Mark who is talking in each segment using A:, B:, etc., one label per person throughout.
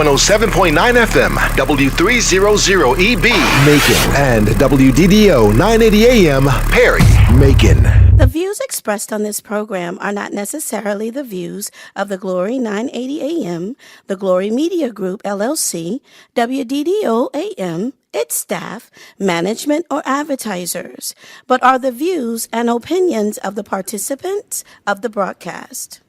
A: 107.9 FM, W300EB,
B: Macon, and WDDO 980 AM,
A: Perry.
B: Macon.
C: The views expressed on this program are not necessarily the views of the Glory 980 AM, the Glory Media Group, LLC, WDDO AM, its staff, management, or advertisers, but are the views and opinions of the participants of the broadcast.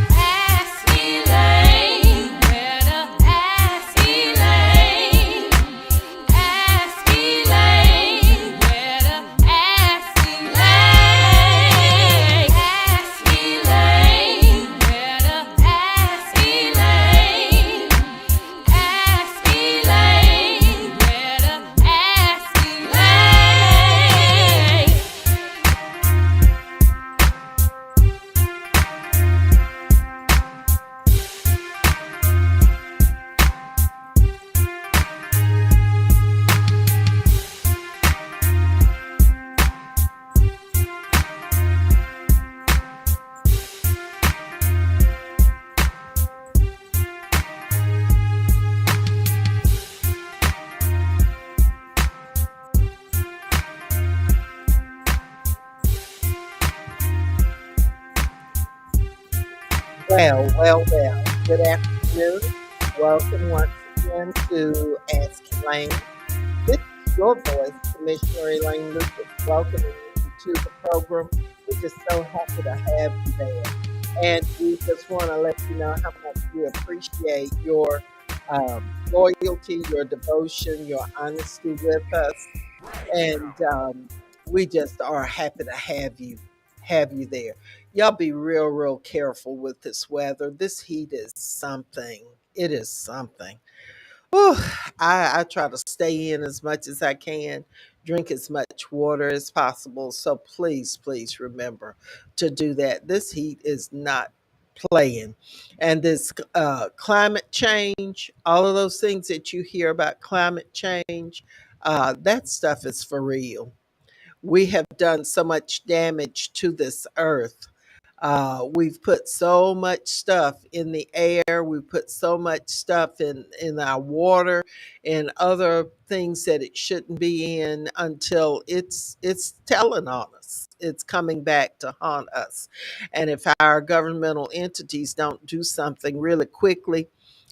D: Ask Elaine, better ask Elaine. Ask Elaine, better ask Elaine. Ask Elaine, better ask Elaine. Ask Elaine, better ask Elaine.
E: Well. Good afternoon. Welcome once again to Ask Elaine. This is your voice, Commissioner Elaine Lucas, welcoming you to the program. We're just so happy to have you there. And we just want to let you know how much we appreciate your loyalty, your devotion, your honesty with us. And we just are happy to have you there. Y'all be real careful with this weather. This heat is something. It is something. Whew, I try to stay in as much as I can, drink as much water as possible. So please remember to do that. This heat is not playing. And this climate change, all of those things that you hear about climate change, that stuff is for real. We have done so much damage to this earth. We've put so much stuff in the air. We put so much stuff in our water and other things that it shouldn't be in until it's telling on us. It's coming back to haunt us. And if our governmental entities don't do something really quickly,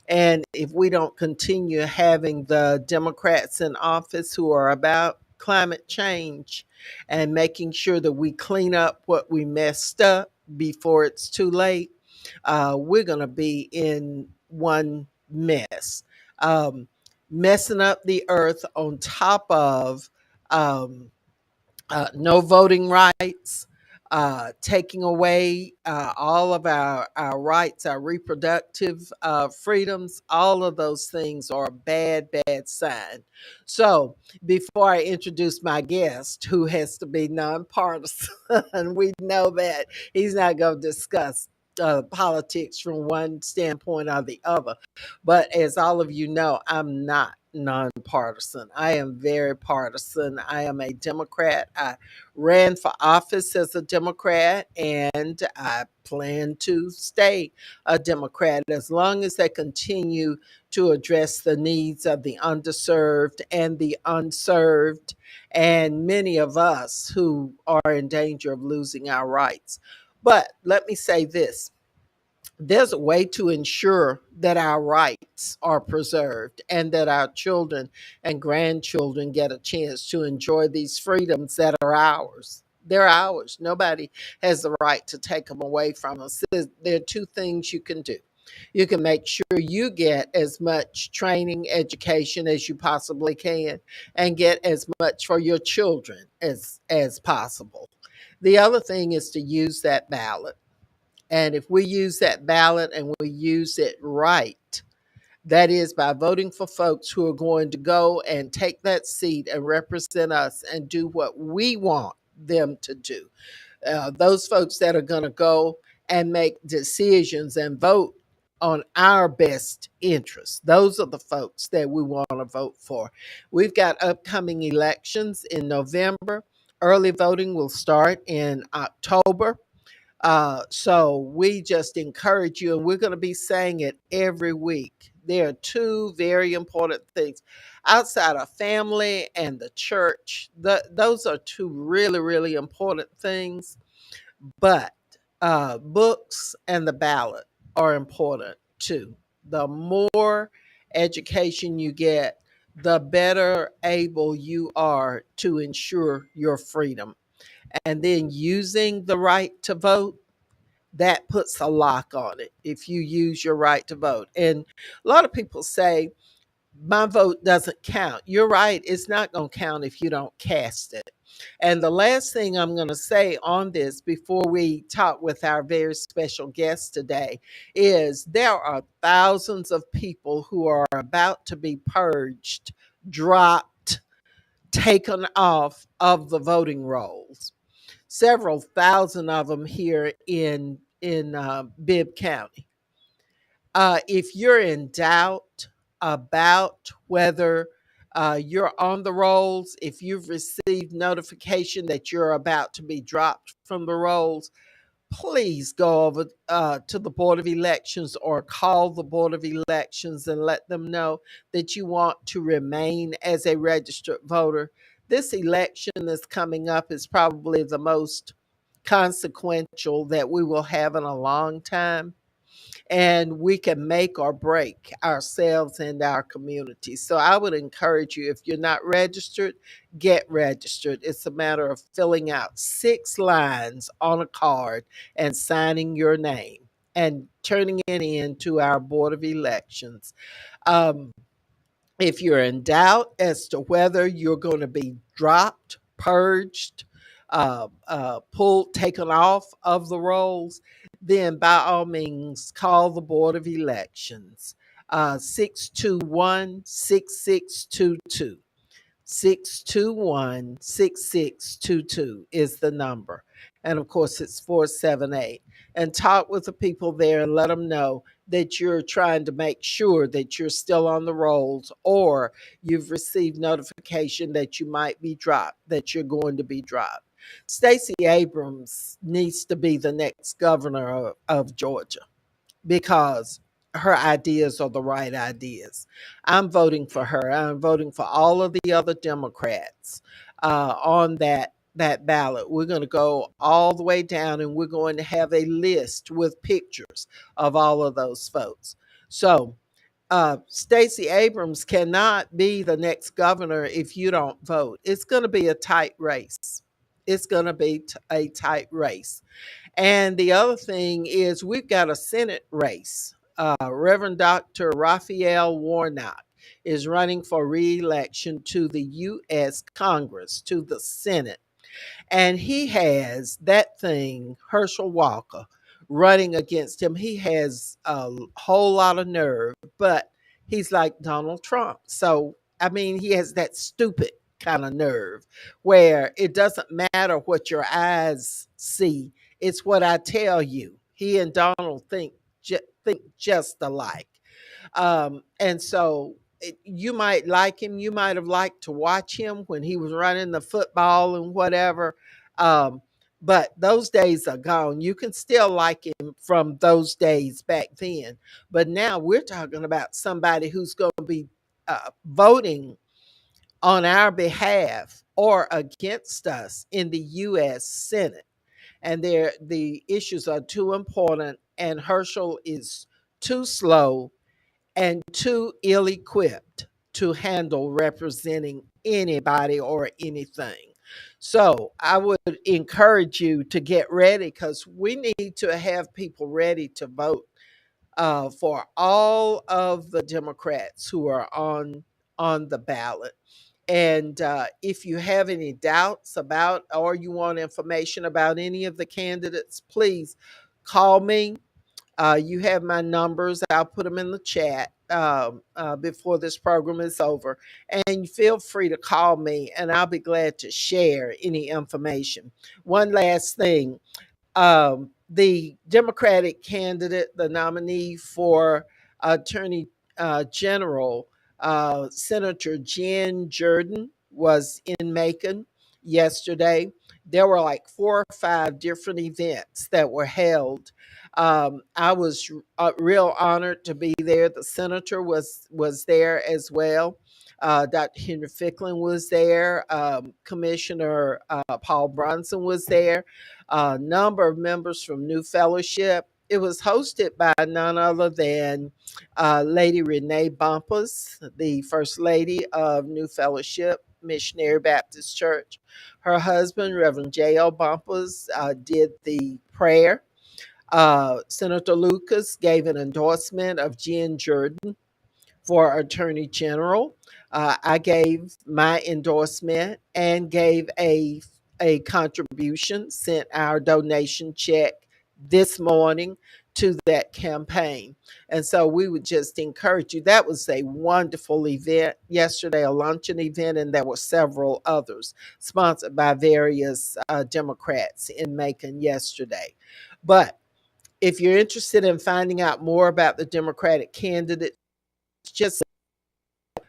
E: and if we don't continue having the Democrats in office who are about climate change and making sure that we clean up what we messed up before it's too late, we're going to be in one mess. Um, Messing up the earth on top of um, no voting rights, taking away all of our rights, our reproductive freedoms, all of those things are a bad sign. So, before I introduce my guest, who has to be nonpartisan, we know that he's not going to discuss politics from one standpoint or the other. But as all of you know, I'm not nonpartisan. I am very partisan. I am a Democrat. I ran for office as a Democrat, and I plan to stay a Democrat as long as they continue to address the needs of the underserved and the unserved, and many of us who are in danger of losing our rights. But let me say this: there's a way to ensure that our rights are preserved and that our children and grandchildren get a chance to enjoy these freedoms that are ours. They're ours. Nobody has the right to take them away from us. There are two things you can do. You can make sure you get as much training, education as you possibly can, and get as much for your children as possible. The other thing is to use that ballot. And if we use that ballot and we use it right, that is by voting for folks who are going to go and take that seat and represent us and do what we want them to do. Those folks that are going to go and make decisions and vote on our best interests. Those are the folks that we want to vote for. We've got upcoming elections in November. Early voting will start in October. So we just encourage you, and we're going to be saying it every week. There are two very important things outside of family and the church. Those are two really, really important things. But books and the ballot are important too. The more education you get, the better able you are to ensure your freedom. And then using the right to vote, that puts a lock on it if you use your right to vote. And a lot of people say, my vote doesn't count. You're right, it's not going to count if you don't cast it. And the last thing I'm going to say on this before we talk with our very special guest today is there are thousands of people who are about to be purged, dropped, taken off of the voting rolls. Several thousand of them here in Bibb County. If you're in doubt about whether you're on the rolls, if you've received notification that you're about to be dropped from the rolls, please go over to the Board of Elections or call the Board of Elections and let them know that you want to remain as a registered voter. This election that's coming up is probably the most consequential that we will have in a long time, and we can make or break ourselves and our community. So I would encourage you, if you're not registered, get registered. It's a matter of filling out 6 lines on a card and signing your name and turning it in to our Board of Elections. Um, if you're in doubt as to whether you're going to be dropped, purged, pulled, taken off of the rolls, then by all means call the Board of Elections. 621 621 6622 is the number. And of course, it's 478. And talk with the people there and let them know that you're trying to make sure that you're still on the rolls, or you've received notification that you might be dropped, that you're going to be dropped. Stacey Abrams needs to be the next governor of Georgia because her ideas are the right ideas. I'm voting for her. I'm voting for all of the other Democrats on that ballot. We're going to go all the way down, and we're going to have a list with pictures of all of those folks. So Stacey Abrams cannot be the next governor if you don't vote. It's going to be a tight race. It's going to be a tight race. And the other thing is, we've got a Senate race. Reverend Dr. Raphael Warnock is running for reelection to the U.S. Congress, to the Senate. And he has that thing, Herschel Walker, running against him. He has a whole lot of nerve, but he's like Donald Trump. So, I mean, he has that stupid kind of nerve where it doesn't matter what your eyes see, it's what I tell you. He and Donald think just alike. And so you might like him. You might have liked to watch him when he was running the football and whatever. Um, but those days are gone. You can still like him from those days back then. But now we're talking about somebody who's going to be voting on our behalf or against us in the U.S. Senate. And the issues are too important, and Herschel is too slow and too ill equipped to handle representing anybody or anything. So I would encourage you to get ready, because we need to have people ready to vote for all of the Democrats who are on the ballot. And if you have any doubts about, or you want information about any of the candidates, please call me. You have my numbers. I'll put them in the chat before this program is over. And feel free to call me, and I'll be glad to share any information. One last thing. the Democratic candidate, the nominee for Attorney General, Senator Jen Jordan, was in Macon yesterday. There were like 4 or 5 different events that were held. I was real honored to be there. The senator was there as well. Dr. Henry Ficklin was there. Commissioner Paul Bronson was there. A number of members from New Fellowship. It was hosted by none other than Lady Renee Bumpus, the First Lady of New Fellowship Missionary Baptist Church. Her husband, Reverend J.L. Bumpus, did the prayer. Senator Lucas gave an endorsement of Jen Jordan for Attorney General. I gave my endorsement and gave a contribution, sent our donation check this morning to that campaign. And so we would just encourage you. That was a wonderful event yesterday, a luncheon event, and there were several others sponsored by various Democrats in Macon yesterday. But if you're interested in finding out more about the Democratic candidates, just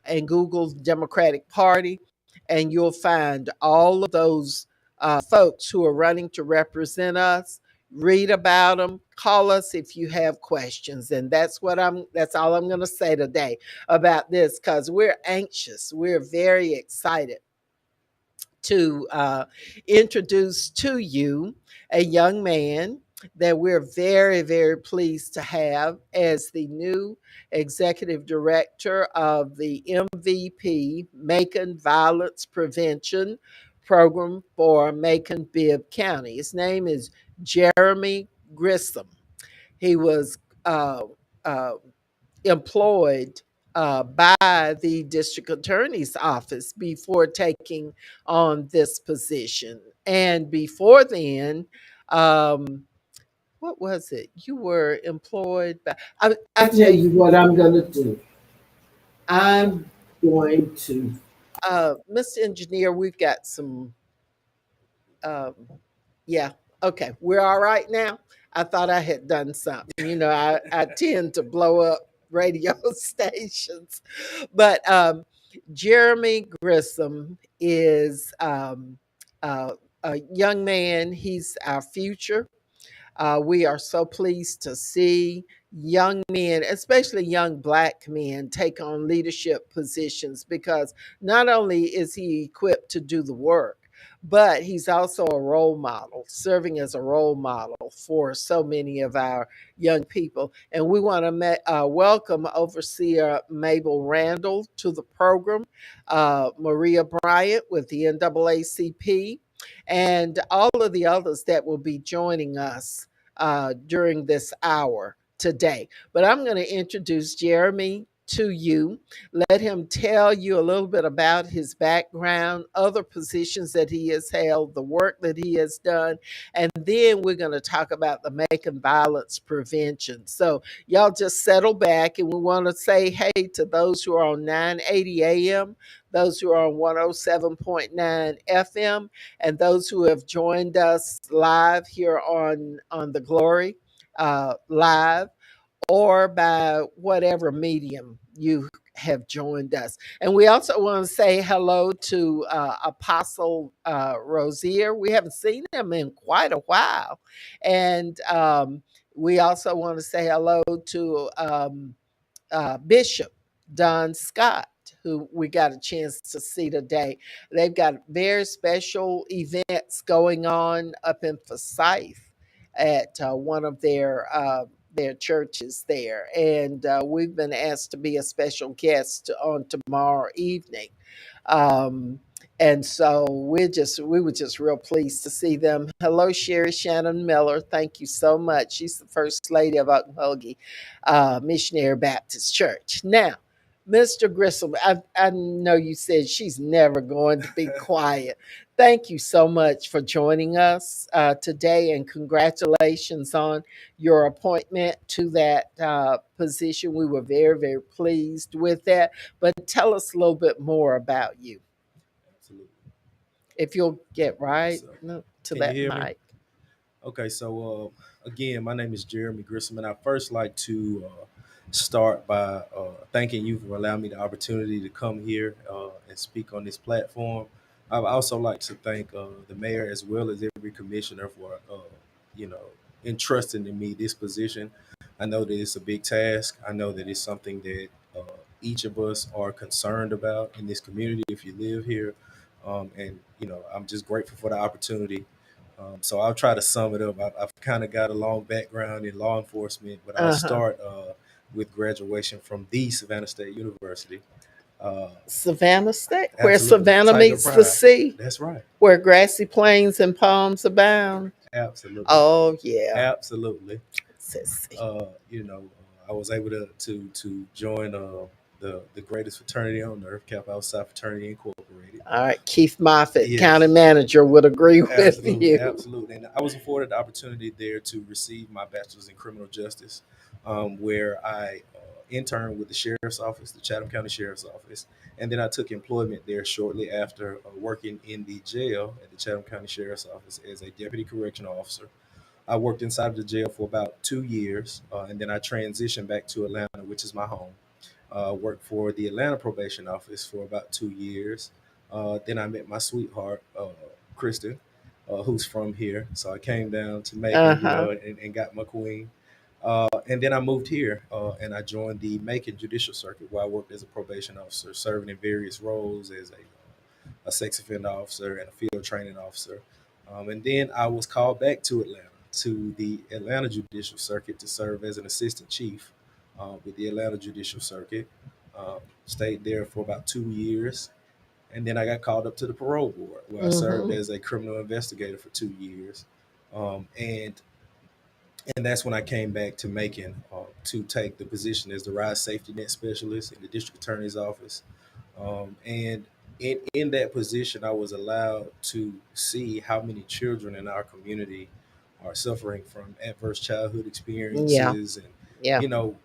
E: and Google Democratic Party, and you'll find all of those folks who are running to represent us. Read about them. Call us if you have questions, and That's all I'm going to say today about this because we're anxious. We're very excited to introduce to you a young man that we're very, very pleased to have as the new executive director of the MVP Macon Violence Prevention Program for Macon Bibb County. His name is Jeremy Grissom. He was uh, uh, employed by the district attorney's office before taking on this position. And before then, um, what was it? You were employed by. I tell you what I'm going to do. I'm going to. Mr. Engineer, we've got some. Um, yeah. Okay. We're all right now. I thought I had done something. I tend to blow up radio stations. But Jeremy Grissom is a young man. He's our future. We are so pleased to see young men, especially young Black men, take on leadership positions because not only is he equipped to do the work, but he's also a role model, serving as a role model for so many of our young people. And we want to welcome Overseer Mabel Randall to the program, Maria Bryant with the NAACP, and all of the others that will be joining us during this hour today. But I'm going to introduce Jeremy to you. Let him tell you a little bit about his background, other positions that he has held, the work that he has done, and then we're going to talk about the Macon violence prevention. So y'all just settle back, and we want to say hey to those who are on 980 AM, those who are on 107.9 FM, and those who have joined us live here on the Glory live, or by whatever medium you have joined us. And we also want to say hello to Apostle Rosier. We haven't seen him in quite a while. And we also want to say hello to Bishop Don Scott, who we got a chance to see today. They've got very special events going on up in Forsyth at one of their churches there, and we've been asked to be a special guest on tomorrow evening. Um, and so we were just real pleased to see them. Hello, Sherry Shannon Miller. Thank you so much. She's the first lady of Ocmulgee Missionary Baptist Church. Now, Mr. Grissom, I know you said she's never going to be quiet. Thank you so much for joining us today, and congratulations on your appointment to that position. We were very, very pleased with that. But tell us a little bit more about you.
F: Absolutely.
E: If you'll get right
F: So,
E: to
F: can you
E: that
F: hear me?
E: mic.
F: Okay, so again, my name is Jeremy Grissom, and I first like to start by thanking you for allowing me the opportunity to come here and speak on this platform. I would also like to thank the mayor as well as every commissioner for, you know, entrusting in me this position. I know that it's a big task. I know that it's something that each of us are concerned about in this community if you live here. And, I'm just grateful for the opportunity. So I'll try to sum it up. I've kind of got a long background in law enforcement, but I'll
E: Uh huh.
F: start with graduation from the Savannah State University. Uh,
E: Savannah State, where
F: Absolutely,
E: Savannah
F: Tiger
E: meets the
F: Pride.
E: sea,
F: That's right.
E: where grassy plains and palms abound.
F: Absolutely,
E: Oh yeah,
F: absolutely.
E: sissy.
F: I was able to join the greatest fraternity on earth, Kappa Alpha Psi Fraternity Incorporated.
E: All right, Keith Moffitt, county
F: Yes,
E: manager, would agree with
F: absolutely,
E: you.
F: absolutely. And I was afforded the opportunity there to receive my bachelor's in criminal justice, where I interned with the sheriff's office, the Chatham County Sheriff's Office, and then I took employment there shortly after working in the jail at the Chatham County Sheriff's Office as a deputy correctional officer. I worked inside of the jail for about 2 years, and then I transitioned back to Atlanta, which is my home. Worked for the Atlanta Probation Office for about 2 years. Then I met my sweetheart, Kristen, who's from here. So I came down to
E: Uh
F: Macon,
E: huh.
F: and got my queen. And then I moved here and I joined the Macon Judicial Circuit, where I worked as a probation officer, serving in various roles as a sex offender officer and a field training officer. And then I was called back to Atlanta, to the Atlanta Judicial Circuit, to serve as an assistant chief with the Atlanta Judicial Circuit. Stayed there for about 2 years. And then I got called up to the parole board, where I served
E: Mm-hmm.
F: as a criminal investigator for 2 years. And that's when I came back to Macon to take the position as the ride safety net specialist in the district attorney's office. And in that position, I was allowed to see how many children in our community are suffering from adverse childhood
E: Yeah.
F: experiences. And,
E: Yeah.
F: you know,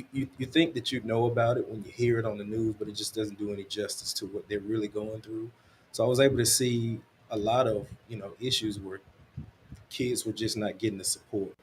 F: you think that you know about it when you hear it on the news, but it just doesn't do any justice to what they're really going through. So I was able to see a lot of, issues where kids were just not getting the support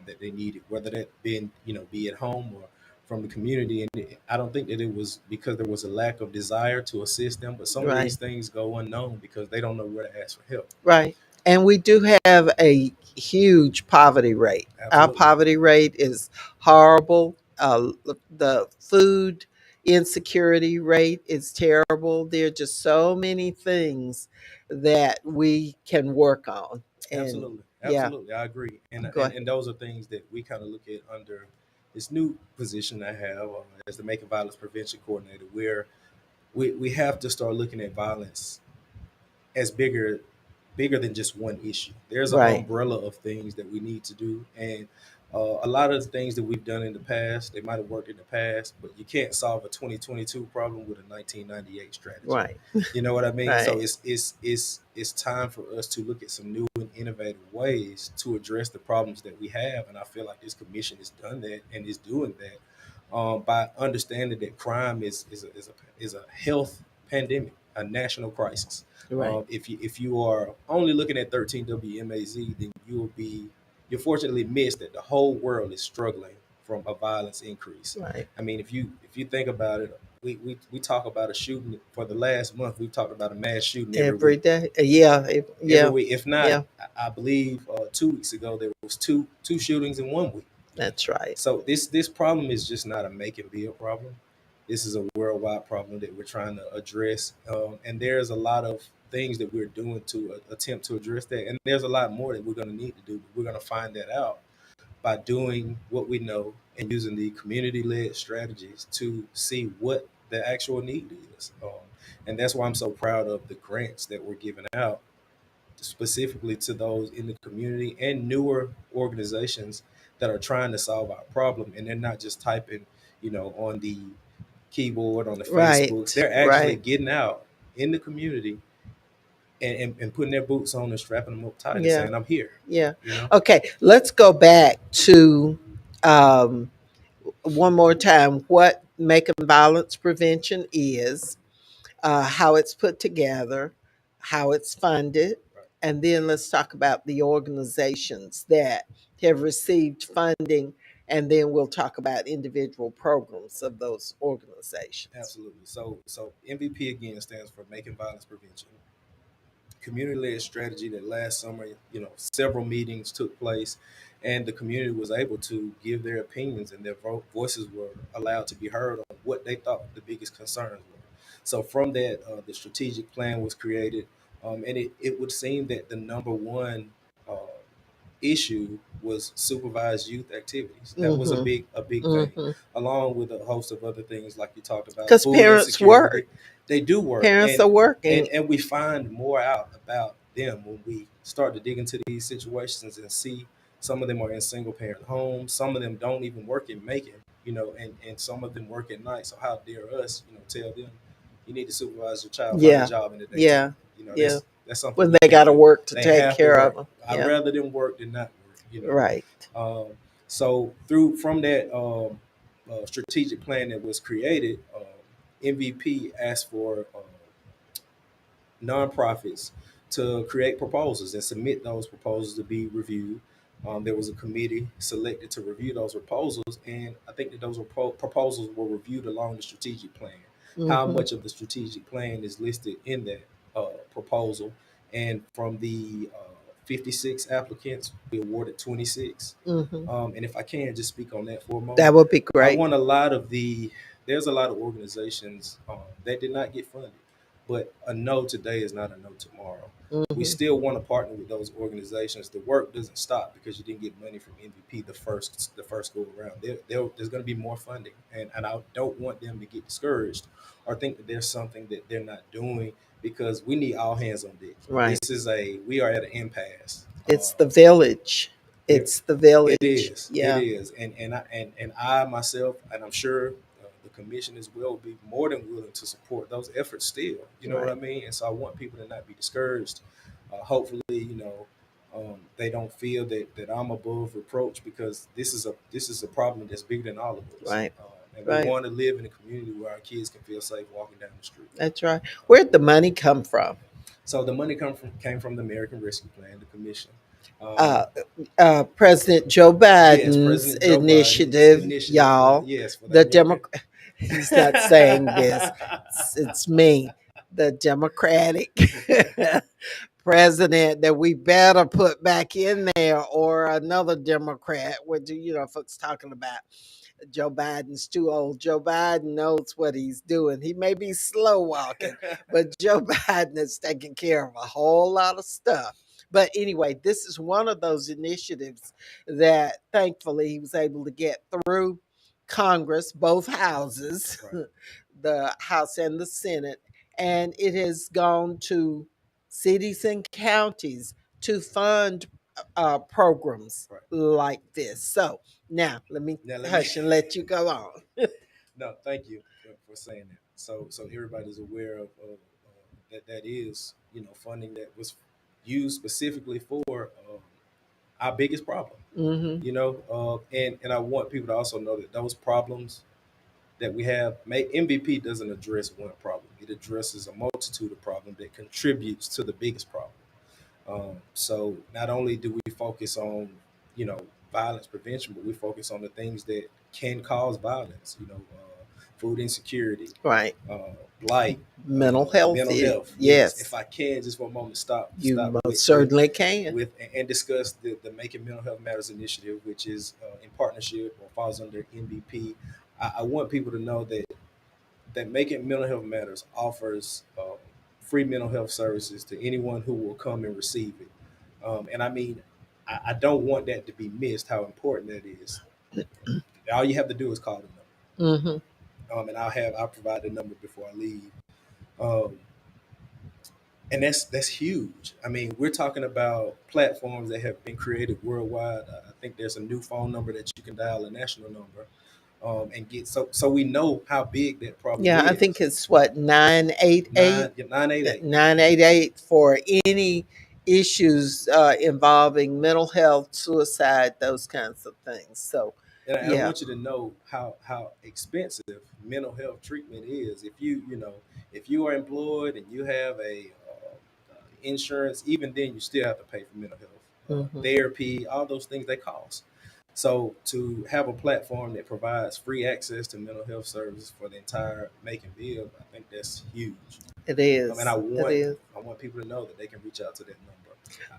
F: that they needed, whether that been be at home or from the community. And I don't think that it was because there was a lack of desire to assist them, but some of these
E: Right.
F: things go unknown because they don't know where to ask for help.
E: Right. And we do have a huge poverty rate. Our
F: Absolutely,
E: poverty rate is horrible. The food insecurity rate is terrible. There are just so many things that we can work on. And
F: absolutely,
E: yeah,
F: absolutely. I agree, and
E: go
F: and,
E: ahead.
F: and those are things that we kind of look at under this new position I have as the Making Violence Prevention Coordinator, where we have to start looking at violence as bigger than just one issue. There's an
E: Right.
F: umbrella of things that we need to do, and a lot of the things that we've done in the past, they might have worked in the past, but you can't solve a 2022 problem with a 1998 strategy.
E: Right.
F: You know what I mean? So
E: Right.
F: it's time for us to look at some new and innovative ways to address the problems that we have, and I feel like this commission has done that and is doing that by understanding that crime is a health pandemic, a national crisis.
E: Right.
F: If you are only looking at 13 WMAZ, then you'll fortunately miss that the whole world is struggling from a violence increase.
E: Right.
F: I mean, if you think about it, we talk about a shooting for the last month. We've talked about a mass shooting every
E: Every
F: week.
E: day. Yeah.
F: Every
E: Yeah.
F: week, if not,
E: Yeah.
F: I believe 2 weeks ago there was two shootings in one week.
E: That's right.
F: So this problem is just not a make and build problem. This is a worldwide problem that we're trying to address, and there's a lot of things that we're doing to attempt to address that. And there's a lot more that we're going to need to do. But we're going to find that out by doing what we know and using the community-led strategies to see what the actual need is. And that's why I'm so proud of the grants that we're giving out specifically to those in the community and newer organizations that are trying to solve our problem, and they're not just typing on the keyboard on the Facebooks.
E: Right.
F: They're actually
E: Right.
F: getting out in the community and putting their boots on and strapping them up tight and
E: Yeah.
F: saying, I'm here.
E: Yeah.
F: you know
E: Okay. Let's go back to um, one more time what making violence prevention is, how it's put together, how it's funded, And then let's talk about the organizations that have received funding. And then we'll talk about individual programs of those organizations.
F: Absolutely. So MVP again stands for Making Violence Prevention. Community-led strategy that last summer, several meetings took place, and the community was able to give their opinions, and their voices were allowed to be heard on what they thought the biggest concerns were. So from that, the strategic plan was created, and it would seem that the number one uh, issue was supervised youth activities. That was
E: Mm-hmm.
F: a big thing,
E: Mm-hmm.
F: along with a host of other things like you talked about,
E: Because
F: food
E: parents
F: insecurity.
E: work.
F: They do work,
E: Parents are working.
F: and we find more out about them when we start to dig into these situations and see some of them are in single parent homes. Some of them don't even work in Macon, and some of them work at night. So how dare us, tell them you need to supervise your child, find a
E: Yeah.
F: job in the daytime.
E: Yeah. Yeah.
F: That's something
E: When
F: we
E: they got
F: can't
E: to
F: do.
E: work to
F: They
E: take
F: have to
E: care of
F: work.
E: them.
F: I'd
E: Yeah.
F: rather them work than not work.
E: Right.
F: So through from that strategic plan that was created, MVP asked for nonprofits to create proposals and submit those proposals to be reviewed. There was a committee selected to review those proposals, and I think that those proposals were reviewed along the strategic plan. How
E: Mm-hmm.
F: much of the strategic plan is listed in that proposal? And from the 56 applicants, we awarded 26.
E: Mm-hmm.
F: And if I can just speak on that for a
E: That
F: moment,
E: would be
F: I
E: great.
F: want a lot of the there's a lot of organizations that did not get funded, but a no today is not a no tomorrow. We
E: Mm-hmm.
F: still want to partner with those organizations. The work doesn't stop because you didn't get money from MVP the first go around. There's going to be more funding, and I don't want them to get discouraged or think that there's something that they're not doing, because we need all hands on deck.
E: Right.
F: We are at an impasse.
E: It's the village.
F: It,
E: It's the
F: it
E: village.
F: is. It
E: Yeah.
F: is. And I myself, and I'm sure the commission as well, will be more than willing to support those efforts still. You know what I
E: Right.
F: mean? And so I want people to not be discouraged. Hopefully, they don't feel that I'm above reproach, because this is a problem that's bigger than all of us.
E: Right.
F: And we
E: Right.
F: want to live in a community where our kids can feel safe walking down the street.
E: That's right. Where'd the money come from?
F: So the money came from the American Rescue Plan, the commission. Um,
E: Uh, President Joe
F: yes,
E: Biden's
F: President Joe Biden's
E: initiative,
F: initiative for the
E: y'all.
F: yes for the
E: The
F: American.
E: Democrat. He's not saying this. It's me, the Democratic president that we better put back in there, or another Democrat. What do folks talking about? Joe Biden's too old. Joe Biden knows what he's doing. He may be slow walking, but Joe Biden is taking care of a whole lot of stuff. But anyway, this is one of those initiatives that thankfully he was able to get through Congress, both houses,
F: Right,
E: the House and the Senate, and it has gone to cities and counties to fund programs
F: right.
E: like this. So now let me
F: Now let me.
E: hush and let you go on.
F: No, thank you for saying that. So everybody's aware of that is funding that was used specifically for our biggest problem.
E: Hmm.
F: And I want people to also know that those problems that we have, MVP doesn't address one problem. It addresses a multitude of problems that contributes to the biggest problem. So not only do we focus on, you know, violence prevention, but we focus on the things that can cause violence. Food insecurity,
E: Right.
F: uh, blight,
E: Mental health.
F: mental health. Yes. If
E: Yes,
F: I can, just for a moment, stop
E: you
F: stop
E: most
F: with
E: certainly can.
F: with and discuss the Making Mental Health Matters initiative, which is in partnership or falls under MVP. I want people to know that Making Mental Health Matters offers free mental health services to anyone who will come and receive it. And I mean, I don't want that to be missed. How important that is. All you have to do is call the
E: Hmm.
F: number, and I'll provide the number before I leave. Um, and that's huge. I mean, we're talking about platforms that have been created worldwide. I think there's a new phone number that you can dial, a national number, and get so we know how big that problem
E: Yeah, I think
F: is.
E: it's what 988
F: 988.
E: 988 for any issues involving mental health, suicide, those kinds of things. So,
F: And I
E: yeah,
F: want you to know how expensive mental health treatment is. If you are employed and you have a insurance, even then you still have to pay for mental health,
E: Mm-hmm.
F: therapy, all those things they cost. So to have a platform that provides free access to mental health services for the entire Macon-ville, I think that's huge.
E: It
F: And I
E: is. It
F: want
E: is.
F: I want people to know that they can reach out to that number.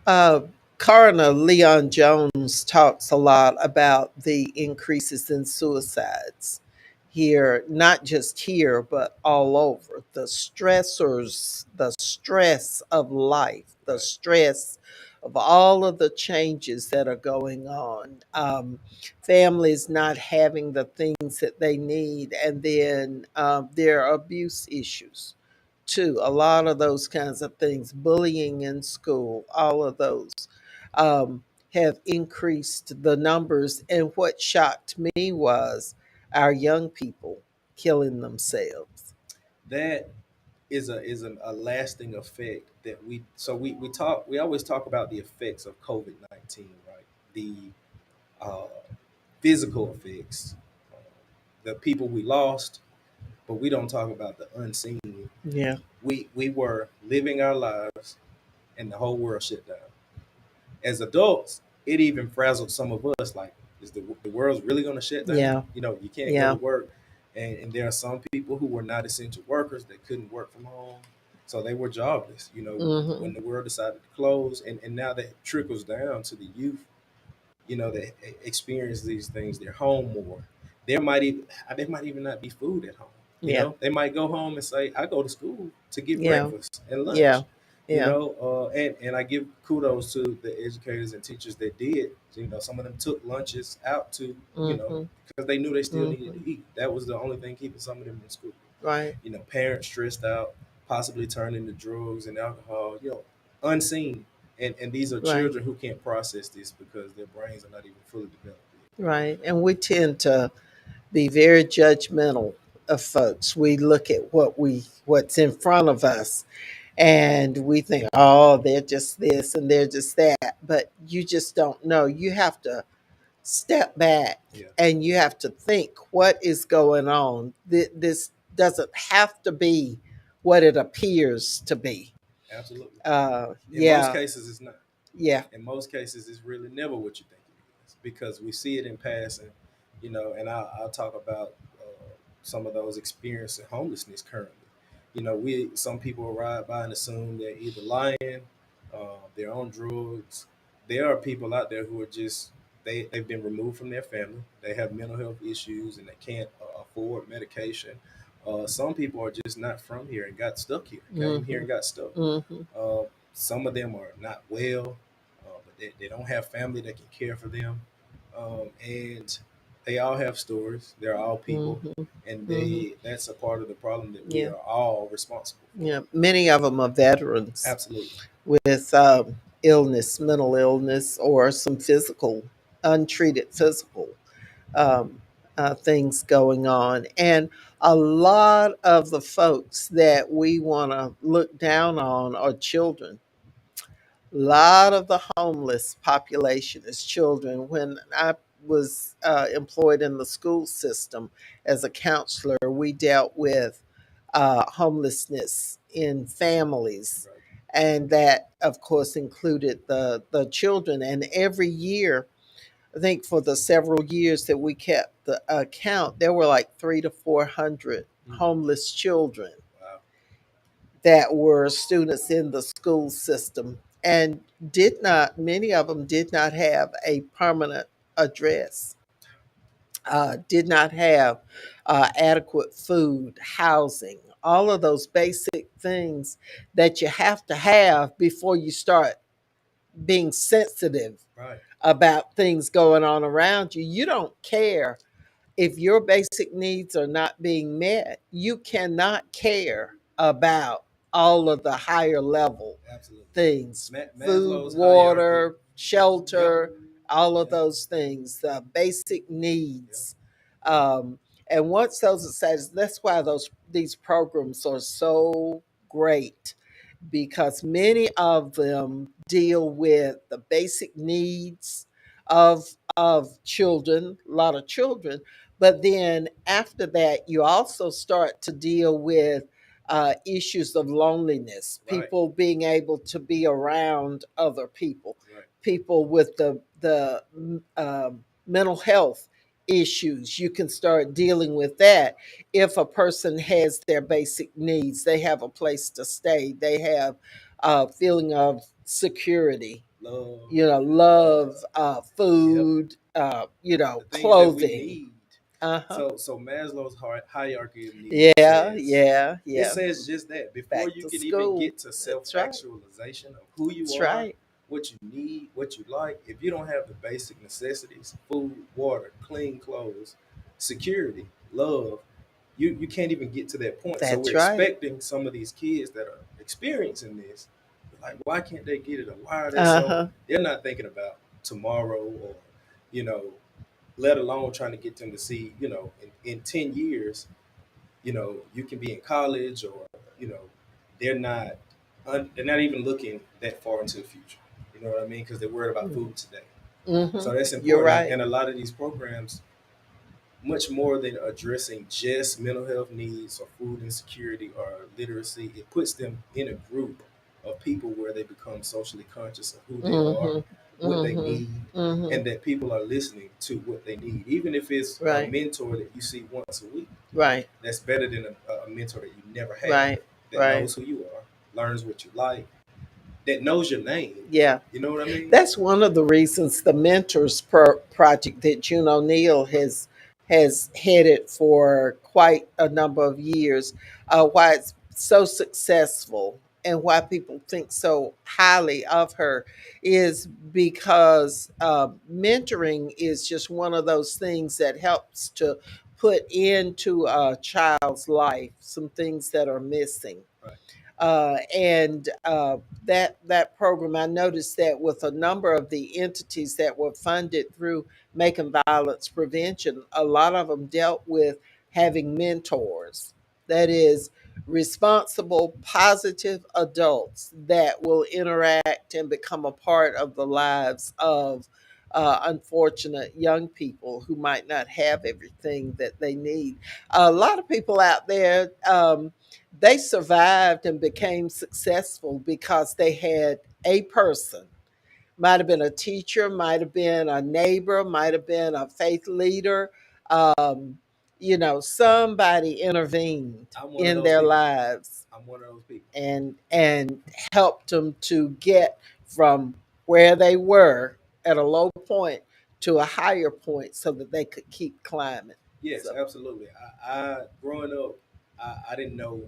E: Uh, Coroner Leon Jones talks a lot about the increases in suicides here, not just here, but all over. The stressors, the stress of life, the
F: Right.
E: stress of all of the changes that are going on, families not having the things that they need, and then there are abuse issues too. A lot of those kinds of things, bullying in school, all of those um, have increased the numbers. And what shocked me was our young people killing themselves.
F: That is a lasting effect that we always talk about the effects of COVID-19, right? The uh, physical effects, uh, the people we lost, but we don't talk about the unseen.
E: Yeah,
F: We were living our lives, and the whole world shut down. As adults, it even frazzled some of us. Like, is the world's really going to shut down?
E: yeah,
F: You can't go to
E: yeah.
F: work, and there are some people who were not essential workers that couldn't work from home, so they were jobless.
E: Hmm.
F: When the world decided to close, and now that trickles down to the youth, that experience these things. They're home more. There might even not be food at home.
E: Yeah,
F: They might go home and say, "I go to school to get
E: yeah,
F: breakfast and lunch."
E: yeah, yeah.
F: And I give kudos to the educators and teachers that did. Some of them took lunches out to,
E: Hmm.
F: because they knew they still needed
E: Hmm.
F: to eat. That was the only thing keeping some of them in school.
E: Right,
F: Parents stressed out, possibly turning to drugs and alcohol, unseen. And these are
E: right,
F: children who can't process this because their brains are not even fully developed
E: right. And we tend to be very judgmental of folks. We look at what's in front of us, and we think, oh, they're just this and they're just that. But you just don't know. You have to step back
F: yet. Yeah,
E: and you have to think, what is going on? This doesn't have to be what it appears to be.
F: absolutely. In most
E: Yeah,
F: cases, it's not.
E: yeah.
F: In most cases, it's really never what you think it is because we see it in passing, and I'll talk about some of those experiencing homelessness currently. Some people ride by and assume they're either lying, they're on drugs. There are people out there who are just they've been removed from their family. They have mental health issues and they can't afford medication. Some people are just not from here and got stuck here, came here
E: Hmm.
F: and got stuck.
E: Hmm.
F: Uh, some of them are not well, but they don't have family that can care for them. And they all have stories. They're all people,
E: Hmm.
F: and
E: Hmm.
F: that's a part of the problem that we
E: Yeah,
F: are all responsible for.
E: yeah. Many of them are veterans
F: Absolutely.
E: with illness, mental illness, or some physical, untreated physical um, things going on. And a lot of the folks that we want to look down on are children. A lot of the homeless population is children. When I was employed in the school system as a counselor, we dealt with homelessness in families.
F: Right.
E: And that, of course, included the children. And every year, I think for the several years that we kept the account, there were like 300 to 400
F: Mm.
E: homeless children
F: Wow.
E: that were students in the school system, and many of them did not have a permanent address, did not have adequate food, housing, all of those basic things that you have to have before you start being sensitive
F: Right.
E: about things going on around you. You don't care if your basic needs are not being met. You cannot care about all of the higher level
F: Absolutely.
E: things: food,
F: Maslow's hierarchy.
E: water,
F: Yep.
E: shelter, all of
F: Yep.
E: those things, the basic
F: Yep.
E: needs. Um, and once those are satisfied, that's why these programs are so great, because many of them deal with the basic needs of children, a lot of children. But then after that, you also start to deal with issues of loneliness,
F: Right.
E: people being able to be around other people,
F: Right.
E: people with the mental health issues. You can start dealing with that if a person has their basic needs. They have a place to stay. They have a feeling of security,
F: Love.
E: love,
F: Yep.
E: food,
F: The things that we
E: clothing.
F: need.
E: Uh huh.
F: So Maslow's hierarchy of needs
E: Yeah,
F: says
E: yeah,
F: it
E: yeah.
F: says just that before
E: Back
F: you
E: to
F: can even
E: school.
F: get to
E: That's right.
F: self-actualization of who you
E: That's
F: are,
E: right.
F: what you need, what you like, if you don't have the basic necessities, food, water, clean clothes, security, love, you can't even get to that point. So we're
E: That's right.
F: expecting some of these kids that are experiencing this, like, why can't they get it? Or why are they
E: Uh
F: so,
E: huh.
F: they're not thinking about tomorrow, or you know, let alone trying to get them to see, in 10 years, you can be in college, or, you know, they're not, they're not even looking that far into the future. You know what I mean? Because they're worried about food today.
E: Mm-hmm.
F: So that's
E: You're
F: important.
E: right.
F: And a lot of these programs, much more than addressing just mental health needs or food insecurity or literacy, it puts them in a group of people where they become socially conscious of who they are,
E: Mm-hmm.
F: what they
E: Mm-hmm.
F: need,
E: Mm-hmm.
F: and that people are listening to what they need. Even if it's a
E: Right.
F: mentor that you see once a week,
E: Right.
F: that's better than a mentor that you never had,
E: Right.
F: that
E: Right.
F: knows who you are, learns what you like, that knows your name.
E: Yeah.
F: You know what I mean?
E: That's one of the reasons the Mentors Project that June O'Neill has headed for quite a number of years, why it's so successful and why people think so highly of her is because mentoring is just one of those things that helps to put into a child's life some things that are missing,
F: Right.
E: and that program, I noticed that with a number of the entities that were funded through Making Violence Prevention, a lot of them dealt with having mentors. That is, responsible, positive adults that will interact and become a part of the lives of unfortunate young people who might not have everything that they need. A lot of people out there, they survived and became successful because they had a person, might have been a teacher, might have been a neighbor, might have been a faith leader, um, somebody intervened
F: I'm one of
E: in
F: those
E: their
F: people.
E: lives
F: I'm one of those people.
E: and helped them to get from where they were at a low point to a higher point so that they could keep climbing.
F: Yes,
E: So
F: absolutely. I growing up, I didn't know.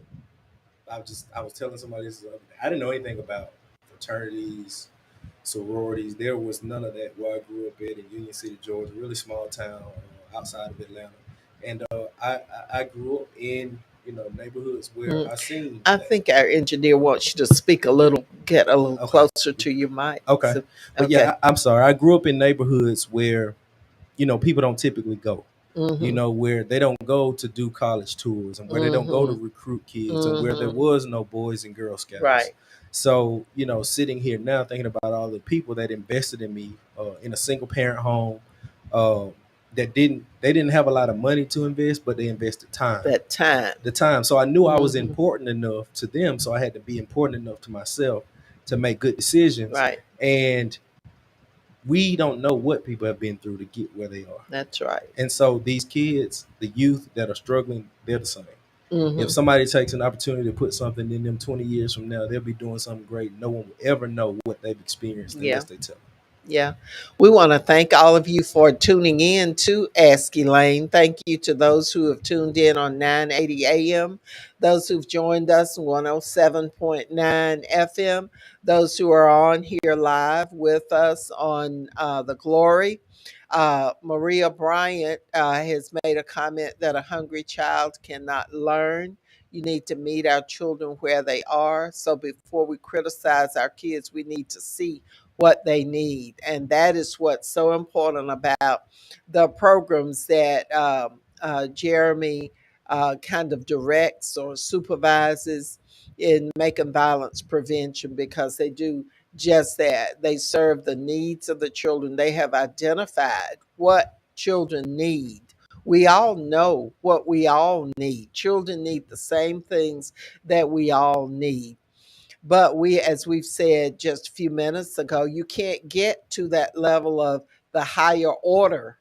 F: I was telling somebody this the other day. I didn't know anything about fraternities, sororities. There was none of that where I grew up in Union City, Georgia, really small town outside of Atlanta. And I grew up in, neighborhoods where
E: mm,
F: I seen
E: I
F: that.
E: think our engineer wants you to speak get a little
F: Okay,
E: closer to your mic.
F: okay,
E: So,
F: but
E: okay.
F: yeah, I'm sorry. I grew up in neighborhoods where, people don't typically go,
E: Mm-hmm.
F: where they don't go to do college tours, and where they don't go to
E: Mm-hmm.
F: recruit kids, and where there
E: Mm-hmm.
F: was no Boys and Girl Scouts.
E: Right.
F: So, sitting here now thinking about all the people that invested in me, in a single parent home, uh, they didn't have a lot of money to invest, but they invested time.
E: That time.
F: The time. So I knew I was
E: Mm-hmm.
F: important enough to them, so I had to be important enough to myself to make good decisions.
E: Right.
F: And we don't know what people have been through to get where they are.
E: That's right.
F: And so these kids, the youth that are struggling, they're the same. If
E: Mm-hmm.
F: somebody takes an opportunity to put something in them 20 years from now, they'll be doing something great. No one will ever know what they've experienced
E: Yeah.
F: unless they tell them.
E: Yeah. We want to thank all of you for tuning in to Ask Elaine. Thank you to those who have tuned in on 980 AM, those who've joined us on 107.9 FM, those who are on here live with us on The Glory. Maria Bryant has made a comment that a hungry child cannot learn. You need to meet our children where they are. So before we criticize our kids, we need to see what they need. And that is what's so important about the programs that Jeremy kind of directs or supervises in making violence prevention, because they do just that. They serve the needs of the children. They have identified what children need. We all know what we all need. Children need the same things that we all need. But we, as we've said just a few minutes ago, you can't get to that level of the higher order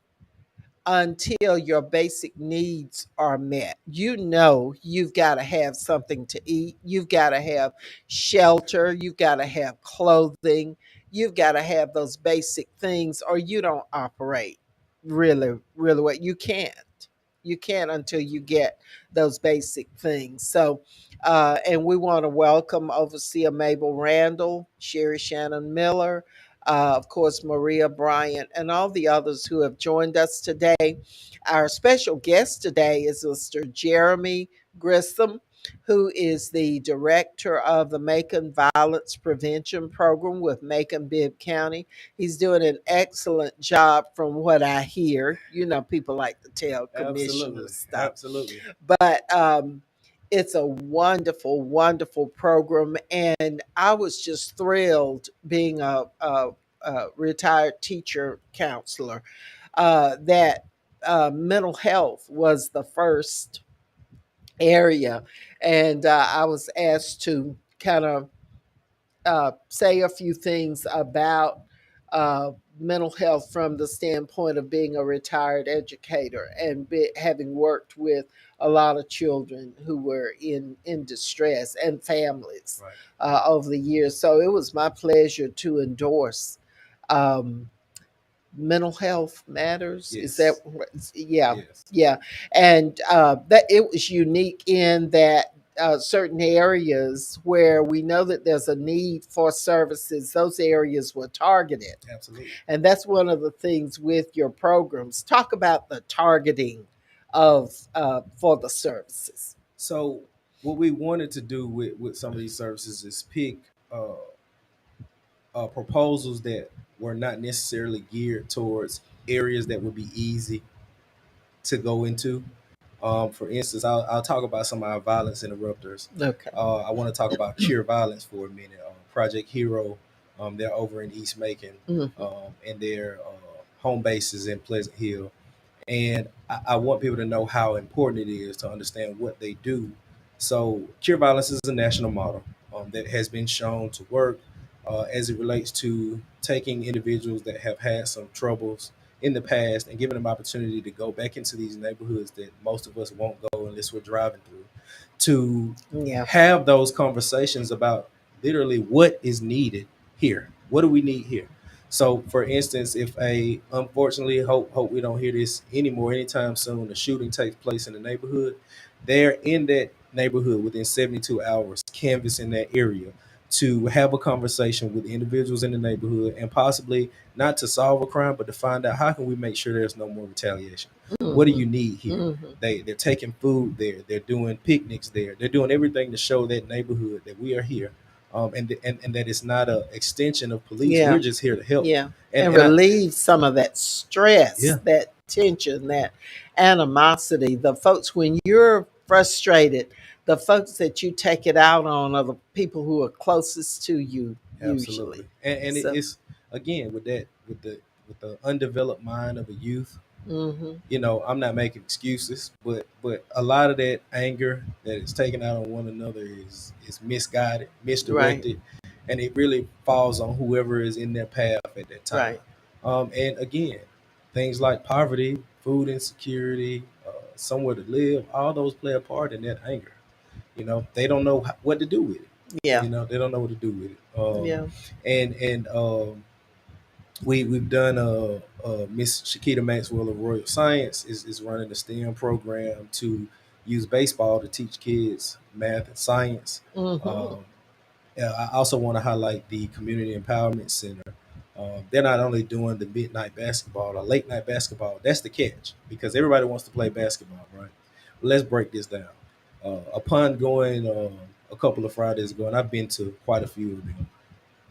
E: until your basic needs are met. You know, you've got to have something to eat, you've got to have shelter, you've got to have clothing, you've got to have those basic things, or you don't operate really, really what you can't. You can't until you get those basic things. So, and we want to welcome Overseer Mabel Randall, Sherry Shannon Miller, of course, Maria Bryant, and all the others who have joined us today. Our special guest today is Mr. Jeremy Grissom, who is the director of the Macon Violence Prevention Program with Macon Bibb County. He's doing an excellent job from what I hear. You know, people like to tell
F: Absolutely,
E: commissioners stuff,
F: absolutely,
E: but it's a wonderful, wonderful program. And I was just thrilled being a retired teacher counselor that mental health was the first area. And I was asked to kind of say a few things about mental health from the standpoint of being a retired educator and having worked with a lot of children who were in distress and families
F: right.
E: over the years. So it was my pleasure to endorse um, mental health matters. Is that
F: Yes,
E: yeah,
F: yes,
E: yeah. And that it was unique in that certain areas where we know that there's a need for services, those areas were targeted.
F: absolutely.
E: And that's one of the things with your programs. Talk about the targeting of for the services.
F: So what we wanted to do with some of these services is pick uh, proposals that were not necessarily geared towards areas that would be easy to go into. For instance, I'll talk about some of our violence interrupters.
E: Okay.
F: I want to talk about Cure Violence for a minute. Project Hero, they're over in East Macon,
E: Mhm.
F: and their home base is in Pleasant Hill. And I want people to know how important it is to understand what they do. So, Cure Violence is a national model that has been shown to work as it relates to taking individuals that have had some troubles in the past and giving them opportunity to go back into these neighborhoods that most of us won't go unless we're driving through, to
E: Yeah.
F: have those conversations about literally what is needed here. What do we need here? So, for instance, if a unfortunately hope we don't hear this anymore anytime soon, a shooting takes place in the neighborhood, they're in that neighborhood within 72 hours, canvassing that area to have a conversation with individuals in the neighborhood and possibly not to solve a crime, but to find out how can we make sure there's no more retaliation. What do
E: Hmm.
F: you need here?
E: Hmm.
F: They're taking food there. They're doing picnics there. They're doing everything to show that neighborhood that we are here, and that it's not an extension of police. We're
E: Yeah.
F: just here to help.
E: Yeah.
F: And
E: And
F: and I
E: relieve some of that stress,
F: yeah,
E: that tension, that animosity. The folks, when you're frustrated, the folks that you take it out on are the people who are closest to you, usually.
F: absolutely. And
E: So,
F: it's again with the undeveloped mind of a youth.
E: hmm,
F: I'm not making excuses, but a lot of that anger that is taken out on one another is misguided,
E: right,
F: misdirected, and it really falls on whoever is in their path at that time.
E: right.
F: And again, things like poverty, food insecurity, somewhere to live, all those play a part in that anger. They don't know what to do with it.
E: Yeah,
F: They don't know what to do with it.
E: yeah.
F: And we've done Miss Shakita Maxwell of Royal Science is running a STEM program to use baseball to teach kids math and science.
E: Hmm.
F: Um, I also want to highlight the Community Empowerment Center. They're not only doing the midnight basketball or late night basketball. That's the catch because everybody wants to play basketball, right? Let's break this down. Upon going a couple of Fridays ago, and I've been to quite a few of them,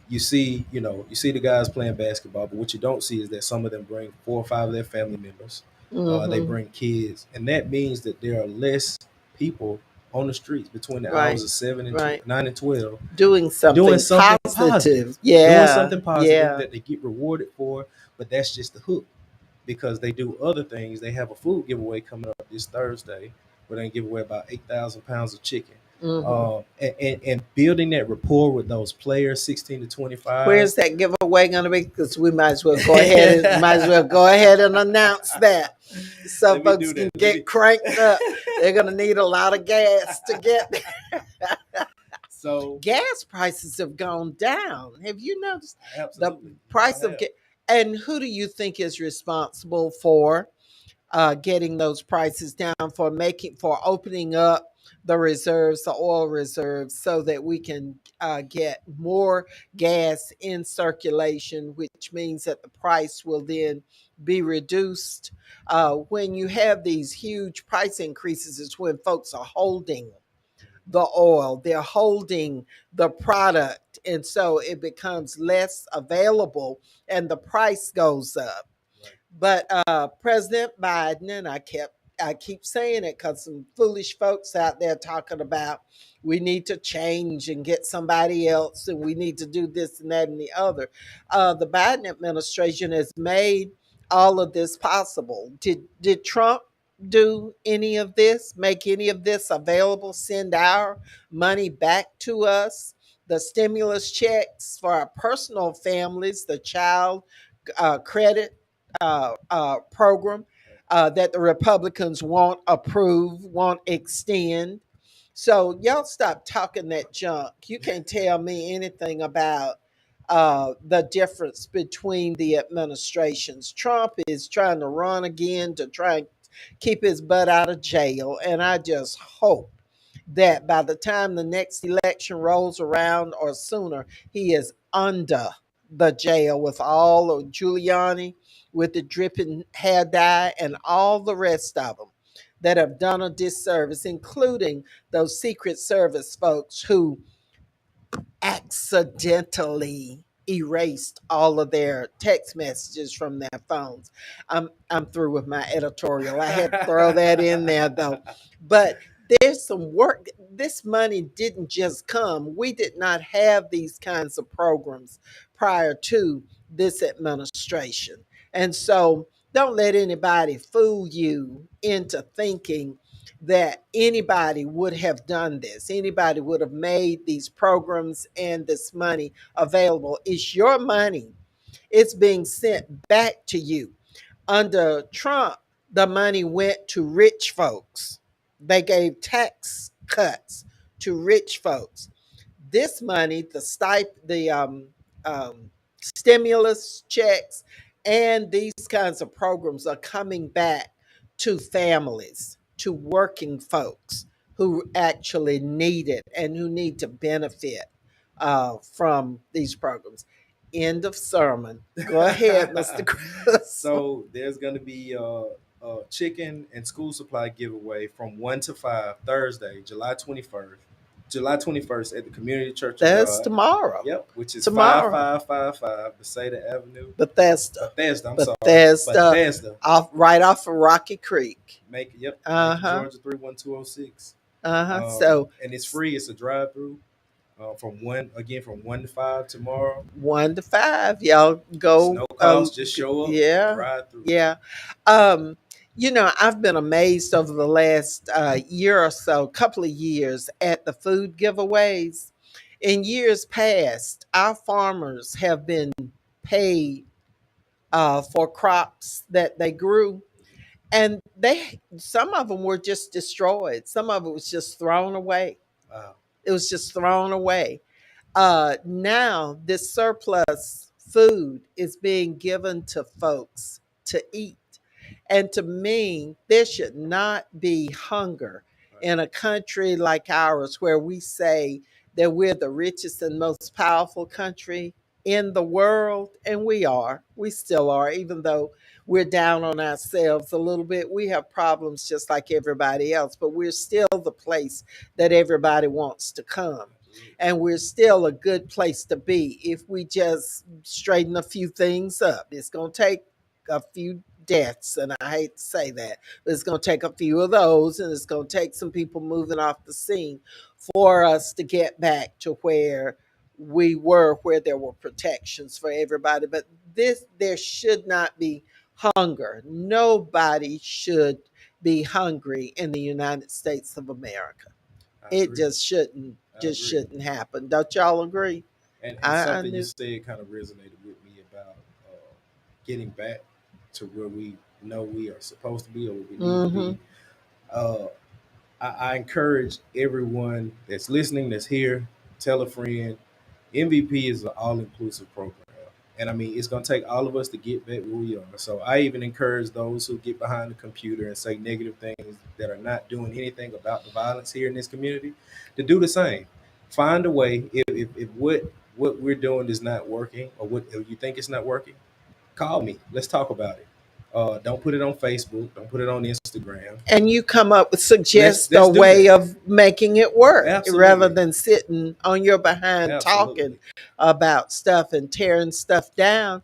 F: you see the guys playing basketball, but what you don't see is that some of them bring 4 or 5 of their family members. They
E: Hmm.
F: bring kids, and that means that there are less people on the streets between the hours
E: Right,
F: of 7 and
E: right.
F: 9 and 12
E: Doing
F: doing
E: something
F: something positive,
E: positive. Yeah,
F: that they get rewarded for. But that's just the hook. because they do other things. They have a food giveaway coming up this Thursday where they give away about 8,000 pounds of chicken.
E: Hmm.
F: And building that rapport with those players, 16 to 25.
E: Where's that giveaway going to be? Because we might as well go ahead and announce that so
F: Let me do
E: folks can
F: that.
E: get cranked up. They're going to need a lot of gas to get there.
F: So
E: Gas prices have gone down. Have you noticed the
F: absolutely,
E: price of gas? And who do you think is responsible for getting those prices down, for opening up the reserves, the oil reserves, so that we can get more gas in circulation, which means that the price will then be reduced. When you have these huge price increases, is when folks are holding the oil, they're holding the product, and so it becomes less available and the price goes up.
F: Right.
E: But President Biden, and I keep saying it because some foolish folks out there talking about we need to change and get somebody else, and we need to do this and that and the other. The Biden administration has made all of this possible. Did Trump do any of this? Make any of this available? Send our money back to us? The stimulus checks for our personal families, the child credit program that the Republicans won't approve, won't extend. So y'all stop talking that junk. You can't tell me anything about the difference between the administrations. Trump is trying to run again to try and keep his butt out of jail, and I just hope that by the time the next election rolls around or sooner, he is under the jail with all of Giuliani, with the dripping hair dye, and all the rest of them that have done a disservice, including those Secret Service folks who accidentally erased all of their text messages from their phones. I'm through with my editorial. I had to throw that in there though. But there's some work. This money didn't just come. We did not have these kinds of programs prior to this administration. And so don't let anybody fool you into thinking that anybody would have done this. Anybody would have made these programs and this money available. It's your money. It's being sent back to you. Under Trump, the money went to rich folks. They gave tax cuts to rich folks. This money, the stimulus checks, and these kinds of programs are coming back to families, to working folks who actually need it and who need to benefit from these programs. End of sermon. Go ahead, Mr. Chris.
F: So there's going to be a chicken and school supply giveaway from 1 to 5 Thursday, July 21st. July 21st at the Community Church of
E: That's
F: God.
E: tomorrow.
F: Yep, which is
E: Tomorrow.
F: 5555 Bethesda Avenue.
E: Bethesda.
F: Bethesda, I'm
E: Bethesda.
F: sorry. Bethesda.
E: Right off of Rocky Creek.
F: Make it, yep.
E: Uh-huh.
F: Georgia 31206.
E: So
F: and it's free. It's a drive-through. From 1 to 5 tomorrow.
E: 1 to 5, y'all go.
F: No cost, just show up.
E: Yeah,
F: Drive through.
E: yeah. I've been amazed over the last year or so, couple of years, at the food giveaways. In years past, our farmers have been paid for crops that they grew, and some of them were just destroyed. Some of it was just thrown away.
F: Wow.
E: It was just thrown away. Now this surplus food is being given to folks to eat. And to me, there should not be hunger in a country like ours where we say that we're the richest and most powerful country in the world. And we are. We still are, even though we're down on ourselves a little bit. We have problems just like everybody else, but we're still the place that everybody wants to come. And we're still a good place to be if we just straighten a few things up. It's going to take a few deaths, and I hate to say that, but it's going to take a few of those, and it's going to take some people moving off the scene for us to get back to where we were, where there were protections for everybody. But there should not be hunger. Nobody should be hungry in the United States of America.
F: I
E: It
F: agree. I
E: just
F: agree.
E: shouldn't happen. Don't y'all agree?
F: And
E: I
F: something you
E: knew.
F: said kind of resonated with me about getting back to where we know we are supposed to be or where we need to
E: Mm-hmm.
F: be. Uh, I encourage everyone that's listening, that's here, tell a friend. MVP is an all-inclusive program, and I mean it's going to take all of us to get back where we are. So I even encourage those who get behind the computer and say negative things that are not doing anything about the violence here in this community to do the same. Find a way. If what we're doing is not working, or what if you think it's not working, call me. Let's talk about it. Don't put it on Facebook. Don't put it on Instagram.
E: And you come up with
F: Let's
E: suggest a
F: let's do
E: way
F: that.
E: of making it work rather
F: Absolutely,
E: than sitting on your behind talking
F: absolutely.
E: about stuff and tearing stuff down.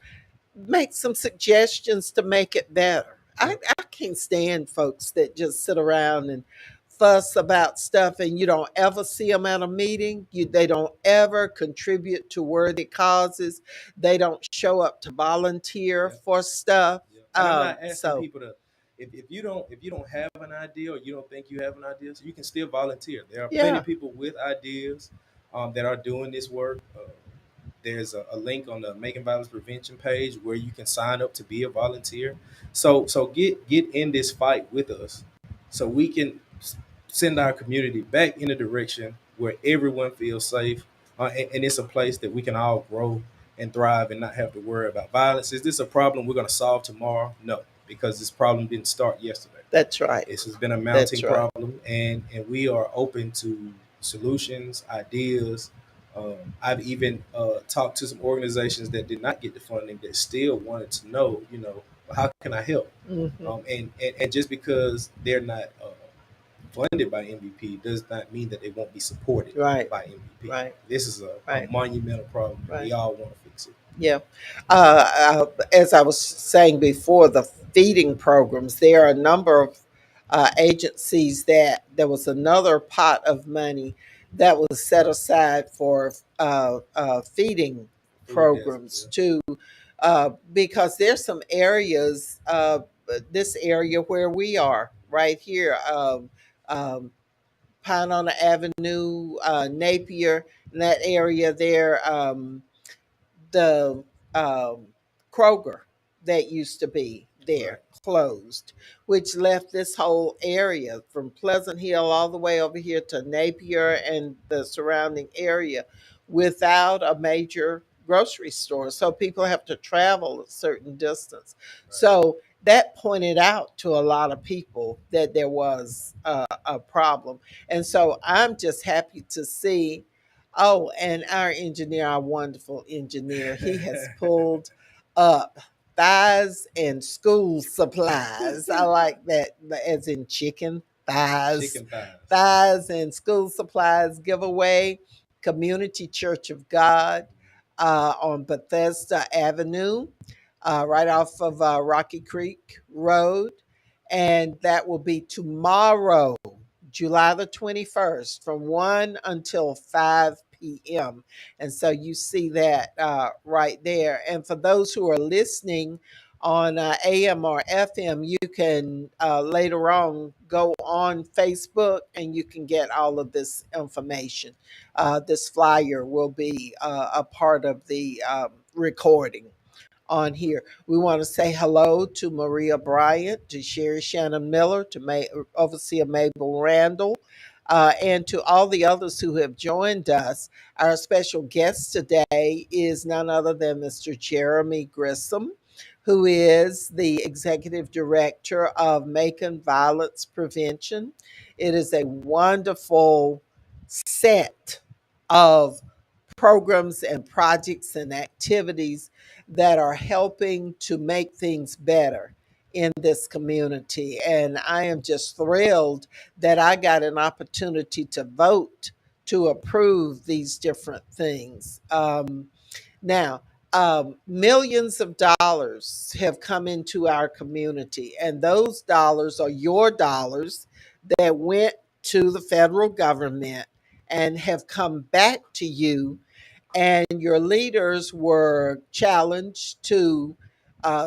E: Make some suggestions to make it better.
F: Yep,
E: I can't stand folks that just sit around and fuss about stuff and you don't ever see them at a meeting. They don't ever contribute to worthy causes. They don't show up to volunteer
F: yep,
E: for stuff.
F: yep. And I'm not asking
E: So
F: people to. If you don't have an idea or you don't think you have an idea, so you can still volunteer. There are plenty
E: yeah,
F: of people with ideas that are doing this work. There's a link on the Making Violence Prevention page where you can sign up to be a volunteer. So get in this fight with us, so we can send our community back in a direction where everyone feels safe, and it's a place that we can all grow and thrive and not have to worry about violence. Is this a problem we're going to solve tomorrow? No, because this problem didn't start yesterday.
E: that's right.
F: This has been a
E: That's
F: mounting
E: right.
F: problem, and we are open to solutions, ideas. I've even talked to some organizations that did not get the funding that still wanted to know, well, how can I help?
E: Hmm.
F: And just because they're not funded by MVP does not mean that they won't be supported
E: Right.
F: by MVP.
E: Right.
F: This is a
E: Right.
F: monumental problem.
E: Right.
F: We all want to fix it.
E: Yeah. As I was saying before, the feeding programs, there are a number of agencies that there was another pot of money that was set aside for feeding
F: Food deserts,
E: programs
F: yeah.
E: too, because there's some areas, this area where we are right here, um, Pine on the Avenue, Napier, in that area there. The Kroger that used to be
F: Right,
E: there closed, which left this whole area from Pleasant Hill all the way over here to Napier and the surrounding area without a major grocery store. So people have to travel a certain distance.
F: right.
E: So that pointed out to a lot of people that there was a problem. And so I'm just happy to see. Oh, and our engineer, our wonderful engineer, he has pulled up thighs and school supplies. I like that, as in chicken thighs,
F: Chicken thighs.
E: thighs and school supplies giveaway. Community Church of God on Bethesda Avenue, right off of Rocky Creek Road. And that will be tomorrow, July the 21st, from 1 until 5 p.m. And so you see that right there. And for those who are listening on AM or FM, you can later on go on Facebook and you can get all of this information. This flyer will be a part of the recording on here. We want to say hello to Maria Bryant, to Sherry Shannon Miller, to Overseer Mabel Randall, and to all the others who have joined us. Our special guest today is none other than Mr. Jeremy Grissom, who is the executive director of Macon Violence Prevention. It is a wonderful set of programs and projects and activities that are helping to make things better in this community. And I am just thrilled that I got an opportunity to vote to approve these different things. Now, millions of dollars have come into our community, and those dollars are your dollars that went to the federal government and have come back to you, and your leaders were challenged to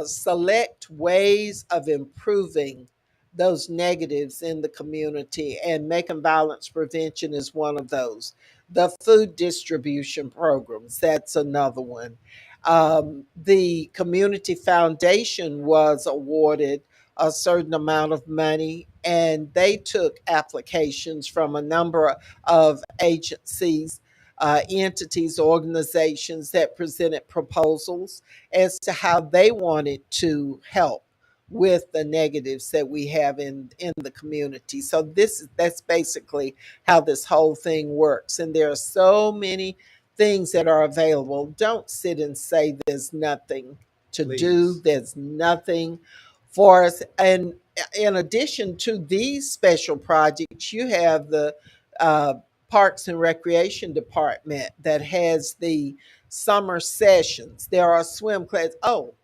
E: select ways of improving those negatives in the community, and making violence prevention is one of those. The food distribution programs, that's another one. The community foundation was awarded a certain amount of money, and they took applications from a number of agencies, entities, organizations that presented proposals as to how they wanted to help with the negatives that we have in the community. So that's basically how this whole thing works. And there are so many things that are available. Don't sit and say there's nothing to do.
F: Please.
E: There's nothing for us. And in addition to these special projects, you have the uh, Parks and Recreation Department that has the summer sessions. There are swim classes. Oh,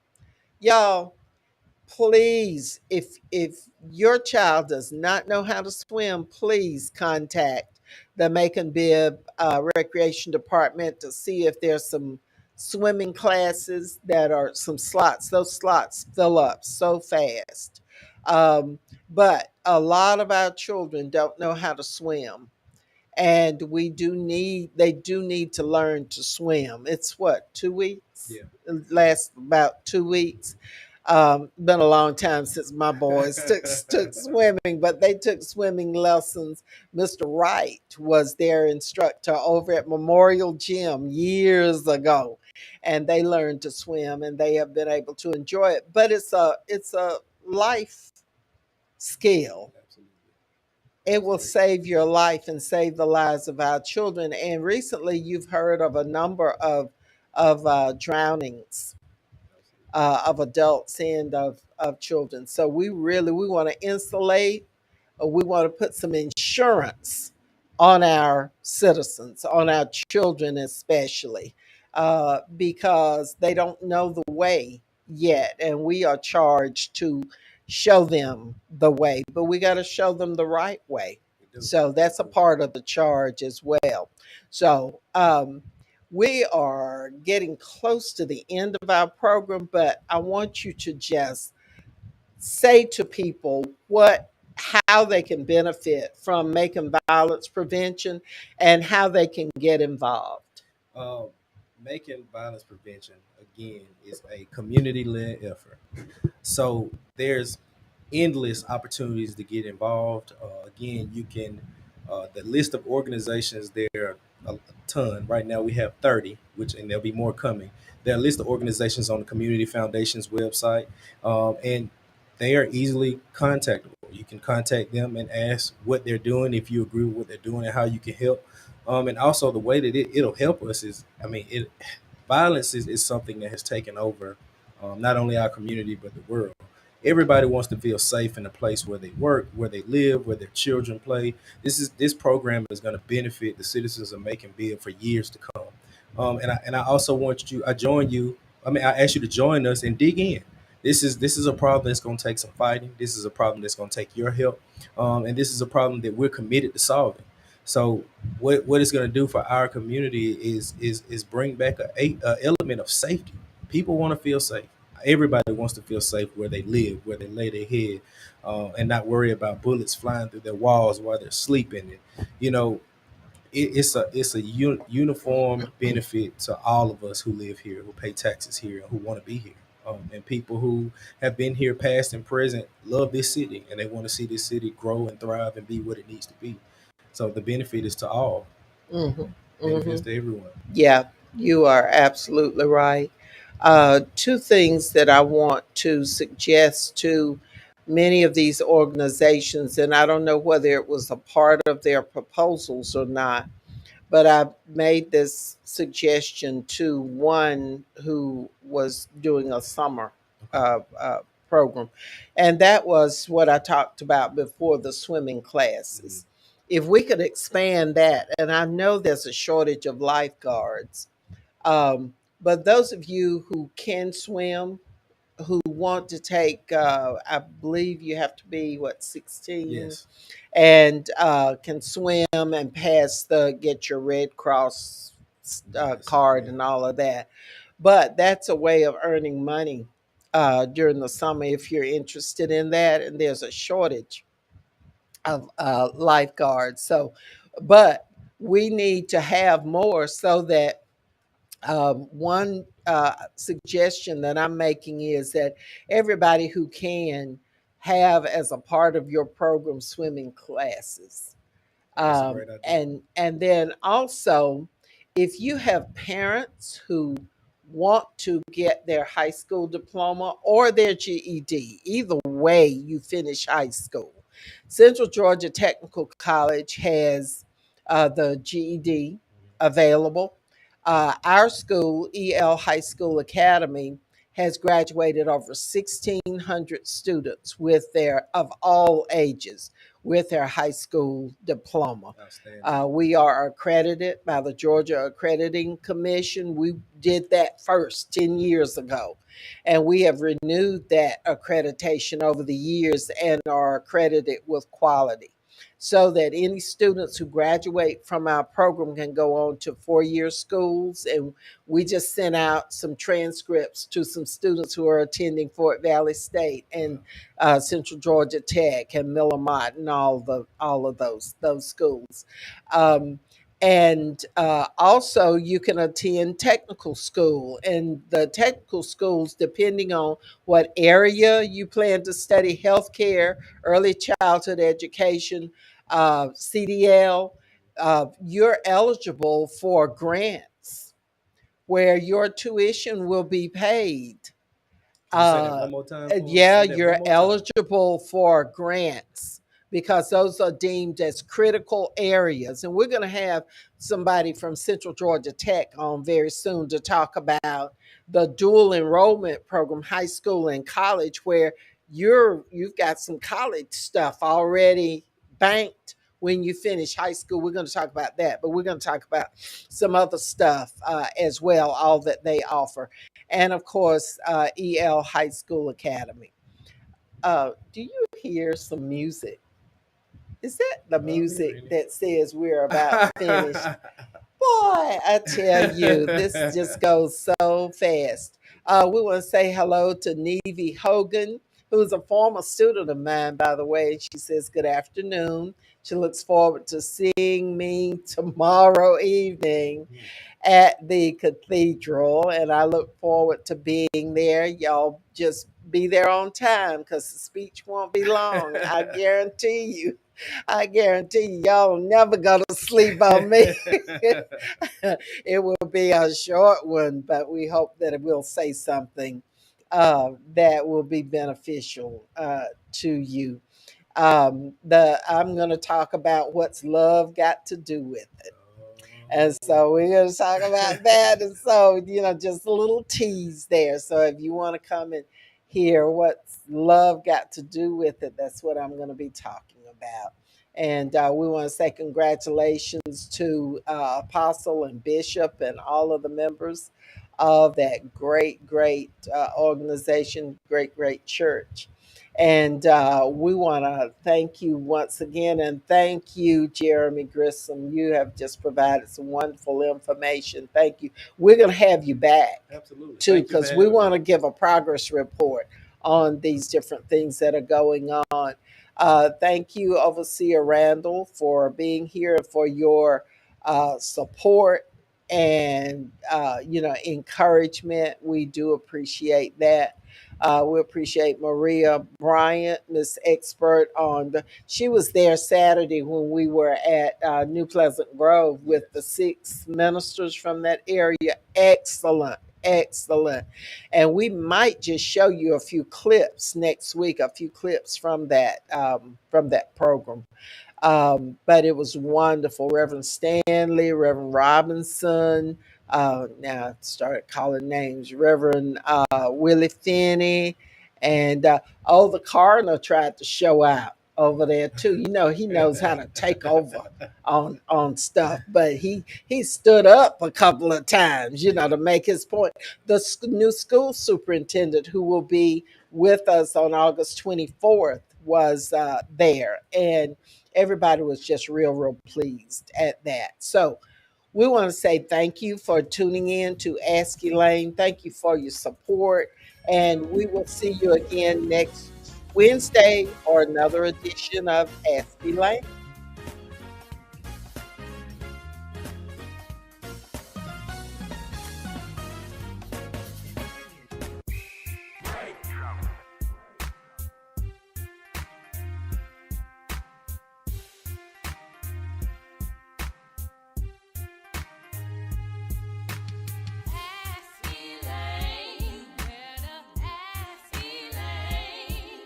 E: y'all, please, if your child does not know how to swim, please contact the Macon Bibb Recreation Department to see if there's some swimming classes that are some slots. Those slots fill up so fast. But a lot of our children don't know how to swim, and they do need to learn to swim. It's what, 2 weeks?
F: Yeah.
E: It lasts about 2 weeks. Been a long time since my boys took swimming, but they took swimming lessons. Mr. Wright was their instructor over at Memorial Gym years ago, and they learned to swim, and they have been able to enjoy it. But it's a life skill.
F: Absolutely.
E: It will
F: Absolutely.
E: save your life and save the lives of our children. And recently, you've heard of a number of drownings
F: Absolutely.
E: of adults and of children. So we want to insulate, we want to put some insurance on our citizens, on our children especially, because they don't know the way yet, and we are charged to show them the way, but we got to show them the right way.
F: We do.
E: So that's a
F: We do.
E: part of the charge as well. So we are getting close to the end of our program, but I want you to just say to people how they can benefit from making violence prevention and how they can get involved.
F: Um, Making violence prevention again is a community-led effort. So there's endless opportunities to get involved. Again, you can the list of organizations there are a ton. Right now we have 30, which and there'll be more coming. There are a list of organizations on the Community Foundation's website, and they are easily contactable. You can contact them and ask what they're doing, if you agree with what they're doing, and how you can help. And also the way that it'll help us is, I mean, violence is something that has taken over not only our community but the world. Everybody wants to feel safe in a place where they work, where they live, where their children play. This program is going to benefit the citizens of Macon Bill for years to come. And I also want you. I join you. I mean, I ask you to join us and dig in. This is a problem that's going to take some fighting. This is a problem that's going to take your help, and this is a problem that we're committed to solving. So what it's going to do for our community is bring back a element of safety. People want to feel safe. Everybody wants to feel safe where they live, where they lay their head, and not worry about bullets flying through their walls while they're sleeping. And you know, it's a uniform benefit to all of us who live here, who pay taxes here, and who want to be here. And people who have been here, past and present, love this city, and they want to see this city grow and thrive and be what it needs to be. So the benefit is to all.
E: Hmm. Hmm.
F: Benefits to everyone.
E: Yeah, you are absolutely right. Two things that I want to suggest to many of these organizations, and I don't know whether it was a part of their proposals or not, but I made this suggestion to one who was doing a summer
F: Okay.
E: program, and that was what I talked about before, the swimming
F: Mhm.
E: classes. If we could expand that, and I know there's a shortage of lifeguards, but those of you who can swim, who want to take, I believe you have to be what, 16,
F: Yes.
E: and can swim and pass get your Red Cross
F: Yes.
E: card
F: Yeah.
E: and all of that. But that's a way of earning money during the summer if you're interested in that. And there's a shortage of lifeguards. So, but we need to have more so that one suggestion that I'm making is that everybody who can have as a part of your program swimming classes.
F: That's a great idea.
E: And then also, if you have parents who want to get their high school diploma or their GED, either way you finish high school, Central Georgia Technical College has the GED available. Our school, EL High School Academy, has graduated over 1,600 students with their of all ages with their high school diploma.
F: Outstanding.
E: We are accredited by the Georgia Accrediting Commission. We did that first 10 years ago, and we have renewed that accreditation over the years and are accredited with quality so that any students who graduate from our program can go on to 4-year schools. And we just sent out some transcripts to some students who are attending Fort Valley State and Central Georgia Tech and Miller Mott and all of those schools. And also, you can attend technical school, and the technical schools, depending on what area you plan to study, healthcare, early childhood education, CDL, you're eligible for grants where your tuition will be paid.
F: Can you say that one more time for us?
E: Yeah,
F: Say that one
E: you're
F: more time.
E: eligible for grants because those are deemed as critical areas. And we're going to have somebody from Central Georgia Tech on very soon to talk about the dual enrollment program, high school and college, where you've got some college stuff already banked when you finish high school. We're going to talk about that, but we're going to talk about some other stuff as well, all that they offer. And of course, EL High School Academy. Do you hear some music? Is that the
F: No, I'm hearing
E: music
F: it.
E: that says we're about finished? Boy, I tell you, this just goes so fast. We want to say hello to Neve Hogan, who's a former student of mine, by the way. She says, good afternoon. She looks forward to seeing me tomorrow evening at the cathedral, and I look forward to being there. Y'all just be there on time because the speech won't be long. I guarantee you. I guarantee you, y'all never go to sleep on me. It will be a short one, but we hope that it will say something that will be beneficial to you. I'm going to talk about what's love got to do with it. And so we're going to talk about that. And so, just a little tease there. So if you want to come and hear what's love got to do with it, that's what I'm going to be talking about. And we want to say congratulations to Apostle and Bishop and all of the members of that great organization, great church. And we want to thank you once again. And thank you, Jeremy Grissom. You have just provided some wonderful information. Thank you. We're going to have you back
F: Absolutely.
E: too,
F: Thank you for
E: because we
F: having
E: want
F: me.
E: to give a progress report on these different things that are going on. Thank you, Overseer Randall, for being here and for your support and encouragement. We do appreciate that. We appreciate Maria Bryant, Miss Expert on she was there Saturday when we were at New Pleasant Grove with the 6 ministers from that area. Excellent, excellent. And we might just show you a few clips next week, a few clips from that program. But it was wonderful. Reverend Stanley, Reverend Robinson. Now I started calling names. Reverend Willie Finney, and the cardinal tried to show out over there too. He knows how to take over on stuff, but he stood up a couple of times, to make his point. The new school superintendent, who will be with us on August 24th, was there, and everybody was just real pleased at that. So We want to say thank you for tuning in to Ask Elaine. Thank you for your support. And we will see you again next Wednesday or another edition of Ask Elaine.
D: Ask Elaine. Better ask Elaine.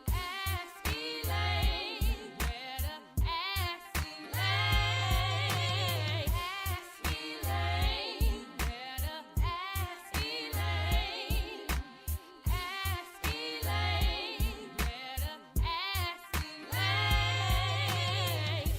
D: Ask Elaine. Better ask Elaine. Ask Elaine. Better ask Elaine. Ask Elaine. Better ask Elaine.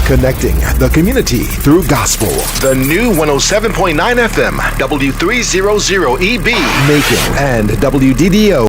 B: Connecting the community through gospel.
A: The new 107.9 FM, W300EB.
B: Macon and WDDO